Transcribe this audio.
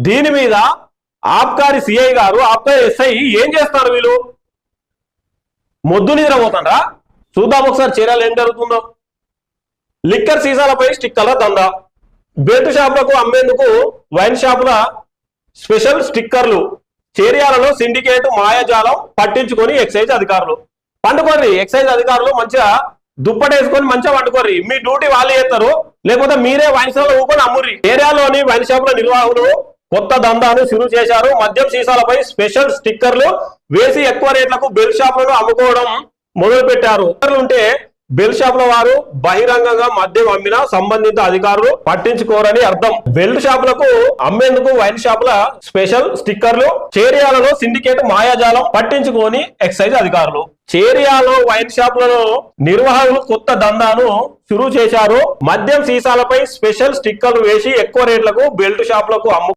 దీని మీద ఆబ్కారీ సిఐ గారు, ఆబ్కారీ ఎస్ఐ ఏం చేస్తారు? వీళ్ళు మొద్దు నిద్రపోతారా? చూద్దాం ఒకసారి చర్యలు ఏం జరుగుతుందో. లిక్కర్ సీసాలపై స్టిక్కర్ల దందా. బెల్ట్ షాపులకు అమ్మేందుకు వైన్ షాపుల స్పెషల్ స్టిక్కర్లు. చేర్యాలలో సిండికేట్ మాయాజాలం పట్టించుకొని ఎక్సైజ్ అధికారులు. పండుకోర్రి ఎక్సైజ్ అధికారులు మంచిగా దుప్పటేసుకొని మంచిగా పండుకోర్రి. మీ డ్యూటీ వాళ్ళు చేస్తారు, లేకపోతే మీరే వైన్ షాపులో ఊకొని అమ్ముర్రి. ఏరియాలోని వైన్ షాపుల నిర్వాహకులు కొత్త దందాను శురు చేశారు. మద్యం సీసాలపై స్పెషల్ స్టిక్కర్లు వేసి ఎక్కువ రేట్లకు బెల్ట్ షాపులను అమ్ముకోవడం మొదలు పెట్టారు. ఉంటే బెల్ట్ షాపుల వారు బహిరంగంగా మద్యం అమ్మినా సంబంధిత అధికారులు పట్టించుకోరని అర్థం. బెల్ట్ షాపులకు అమ్మేందుకు వైన్ షాపుల స్పెషల్ స్టిక్కర్లు. చేరియాలలో సిండికేట్ మాయాజాలం పట్టించుకొని ఎక్సైజ్ అధికారులు. చేరియాలో వైన్ షాపులలో నిర్వాహకులు కొత్త దందాను శురు చేశారు. మద్యం సీసాలపై స్పెషల్ స్టిక్కర్లు వేసి ఎక్కువ రేట్లకు బెల్ట్ షాపులకు